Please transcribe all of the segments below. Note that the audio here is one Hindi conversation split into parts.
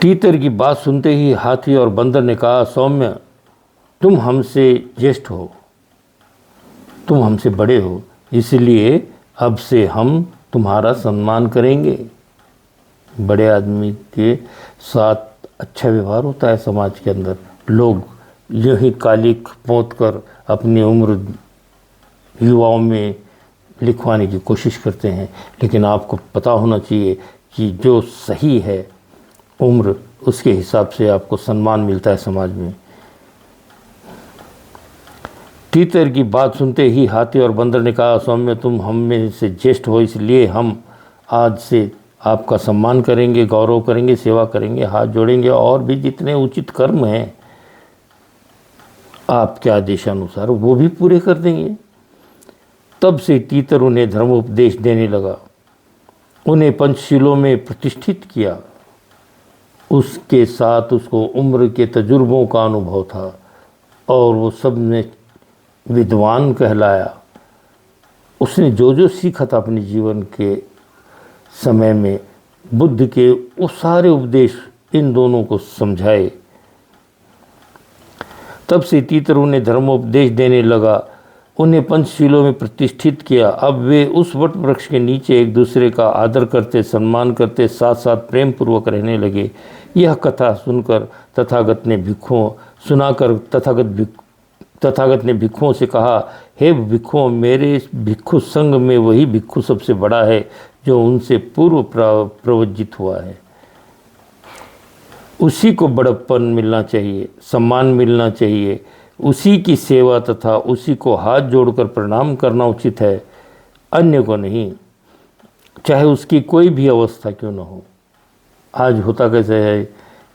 तीतर की बात सुनते ही हाथी और बंदर ने कहा, सौम्य, तुम हमसे ज्येष्ठ हो, तुम हमसे बड़े हो, इसलिए अब से हम तुम्हारा सम्मान करेंगे। बड़े आदमी के साथ अच्छा व्यवहार होता है समाज के अंदर। लोग यूँ ही कालिक पोत कर अपनी उम्र युवाओं में लिखवाने की कोशिश करते हैं, लेकिन आपको पता होना चाहिए कि जो सही है उम्र, उसके हिसाब से आपको सम्मान मिलता है समाज में। तीतर की बात सुनते ही हाथी और बंदर ने कहा, सौम्य, तुम हम में से ज्येष्ठ हो, इसलिए हम आज से आपका सम्मान करेंगे, गौरव करेंगे, सेवा करेंगे, हाथ जोड़ेंगे और भी जितने उचित कर्म हैं आपके आदेशानुसार वो भी पूरे कर देंगे। तब से तीतर उन्हें धर्मोपदेश देने लगा, उन्हें पंचशीलों में प्रतिष्ठित किया। उसके साथ उसको उम्र के तजुर्बों का अनुभव था और वो सब में विद्वान कहलाया। उसने जो जो सीखा था अपने जीवन के समय में, बुद्ध के वो सारे उपदेश इन दोनों को समझाए। तब से तीतर उन्हें धर्मोपदेश देने लगा, उन्हें पंचशीलों में प्रतिष्ठित किया। अब वे उस वट वृक्ष के नीचे एक दूसरे का आदर करते, सम्मान करते, साथ साथ प्रेम पूर्वक रहने लगे। यह कथा सुनकर तथागत ने भिक्षुओं से कहा, हे भिक्षुओं, मेरे भिक्षु संघ में वही भिक्षु सबसे बड़ा है जो उनसे पूर्व प्रवज्जित हुआ है। उसी को बड़प्पन मिलना चाहिए, सम्मान मिलना चाहिए, उसी की सेवा तथा उसी को हाथ जोड़कर प्रणाम करना उचित है, अन्य को नहीं, चाहे उसकी कोई भी अवस्था क्यों न हो। आज होता कैसे है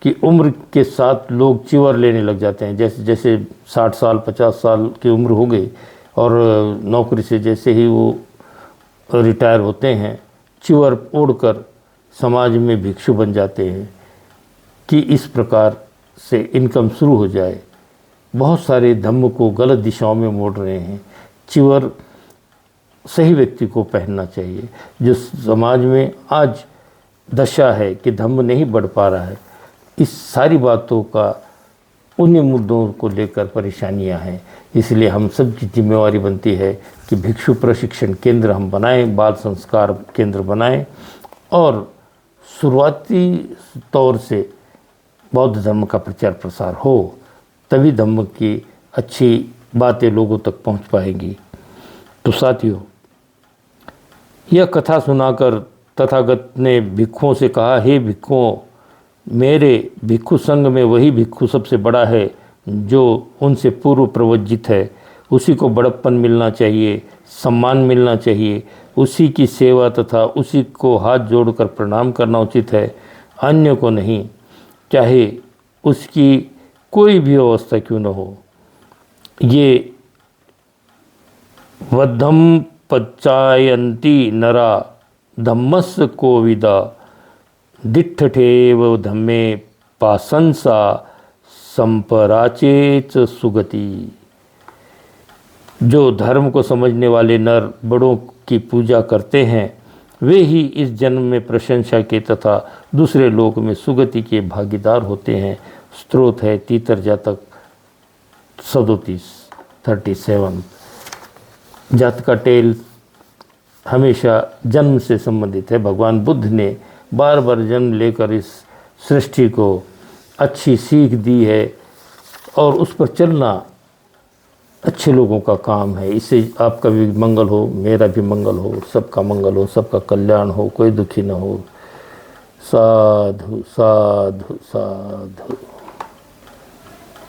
कि उम्र के साथ लोग चिवर लेने लग जाते हैं। जैसे जैसे 60 साल 50 साल की उम्र हो गई और नौकरी से जैसे ही वो रिटायर होते हैं, चिवर ओढ़कर समाज में भिक्षु बन जाते हैं कि इस प्रकार से इनकम शुरू हो जाए। बहुत सारे धम्म को गलत दिशाओं में मोड़ रहे हैं। चिवर सही व्यक्ति को पहनना चाहिए। जो समाज में आज दशा है कि धम्म नहीं बढ़ पा रहा है, इस सारी बातों का उन्हीं मुद्दों को लेकर परेशानियां हैं। इसलिए हम सब की जिम्मेवारी बनती है कि भिक्षु प्रशिक्षण केंद्र हम बनाएं, बाल संस्कार केंद्र बनाएं और शुरुआती तौर से बौद्ध धर्म का प्रचार प्रसार हो, तभी धम्म की अच्छी बातें लोगों तक पहुंच पाएंगी। तो साथियों, यह कथा सुनाकर तथागत ने भिक्षुओं से कहा, हे भिक्षुओं, मेरे भिक्षु संघ में वही भिक्षु सबसे बड़ा है जो उनसे पूर्व प्रवज्जित है। उसी को बड़प्पन मिलना चाहिए, सम्मान मिलना चाहिए, उसी की सेवा तथा उसी को हाथ जोड़कर प्रणाम करना उचित है, अन्य को नहीं, चाहे उसकी कोई भी अवस्था क्यों न हो। ये वद्धम पच्चायन्ति नरा धम्मस्य कोविदा दिट्ठठेव धम्मे पासंसा संपराचेत सुगति। जो धर्म को समझने वाले नर बड़ों की पूजा करते हैं, वे ही इस जन्म में प्रशंसा के तथा दूसरे लोक में सुगति के भागीदार होते हैं। स्त्रोत है तीतर जातक 37। जातका टेल हमेशा जन्म से संबंधित है। भगवान बुद्ध ने बार बार जन्म लेकर इस सृष्टि को अच्छी सीख दी है और उस पर चलना अच्छे लोगों का काम है। इससे आपका भी मंगल हो, मेरा भी मंगल हो, सबका मंगल हो, सबका कल्याण हो, कोई दुखी न हो। साधु साधु साधु।